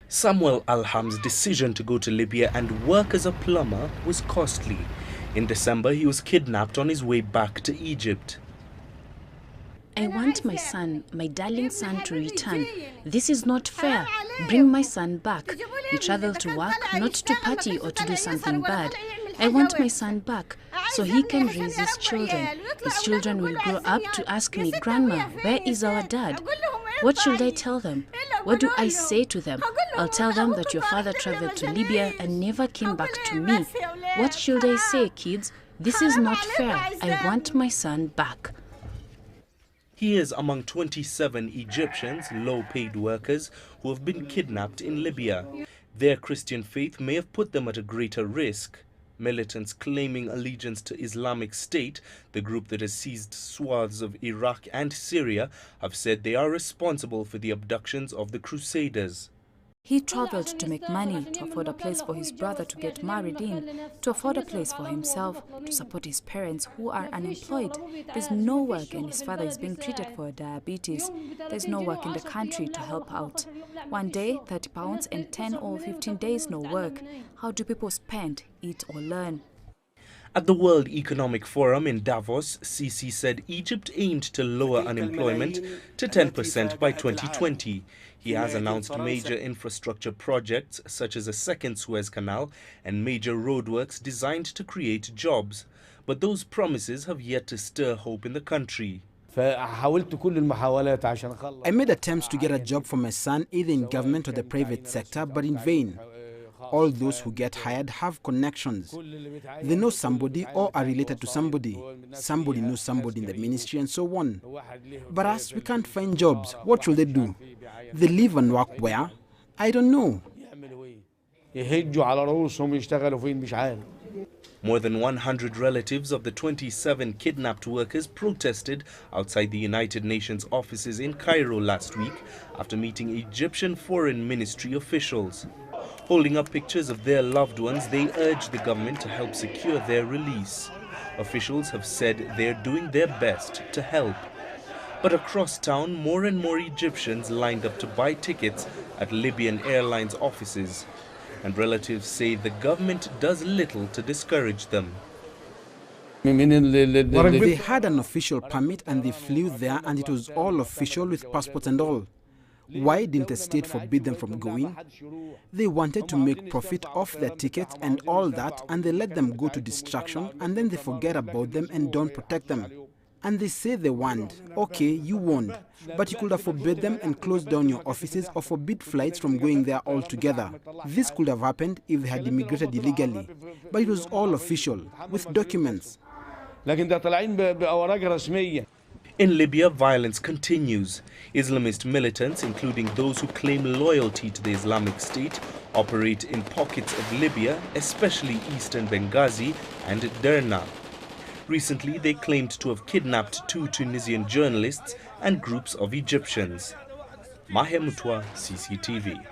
Samuel Alham's decision to go to Libya and work as a plumber was costly. In December, he was kidnapped on his way back to Egypt. I want my son, my darling son, to return. This is not fair. Bring my son back. He traveled to work, not to party or to do something bad. I want my son back so he can raise his children. His children will grow up to ask me, Grandma, where is our dad? What should I tell them? What do I say to them? I'll tell them that your father traveled to Libya and never came back to me. What should I say, kids? This is not fair. I want my son back. He is among 27 Egyptians, low-paid workers, who have been kidnapped in Libya. Their Christian faith may have put them at a greater risk. Militants claiming allegiance to Islamic State, the group that has seized swaths of Iraq and Syria, have said they are responsible for the abductions of the Crusaders. He traveled to make money, to afford a place for his brother to get married in, to afford a place for himself, to support his parents who are unemployed. There's no work and his father is being treated for diabetes. There's no work in the country to help out. One day, 30 pounds and 10 or 15 days no work. How do people spend, eat or learn? At the World Economic Forum in Davos, CC said Egypt aimed to lower unemployment to 10% by 2020. He has announced major infrastructure projects such as a second Suez Canal and major roadworks designed to create jobs. But those promises have yet to stir hope in the country. I made attempts to get a job for my son either in government or the private sector, but in vain. All those who get hired have connections. They know somebody or are related to somebody. Somebody knows somebody in the ministry and so on. But as we can't find jobs, what should they do? They live and work where? I don't know. More than 100 relatives of the 27 kidnapped workers protested outside the United Nations offices in Cairo last week after meeting Egyptian Foreign Ministry officials. Holding up pictures of their loved ones, they urged the government to help secure their release. Officials have said they're doing their best to help. But across town, more and more Egyptians lined up to buy tickets at Libyan Airlines offices. And relatives say the government does little to discourage them. They had an official permit and they flew there and it was all official with passports and all. Why didn't the state forbid them from going? They wanted to make profit off their tickets and all that, and they let them go to destruction and then they forget about them and don't protect them. And they say they warned. Okay, you warned, but you could have forbid them and closed down your offices or forbid flights from going there altogether. This could have happened if they had immigrated illegally, but it was all official, with documents. In Libya, violence continues. Islamist militants, including those who claim loyalty to the Islamic State, operate in pockets of Libya, especially eastern Benghazi and Derna. Recently, they claimed to have kidnapped 2 Tunisian journalists and groups of Egyptians. Mahe Mutwa, CCTV.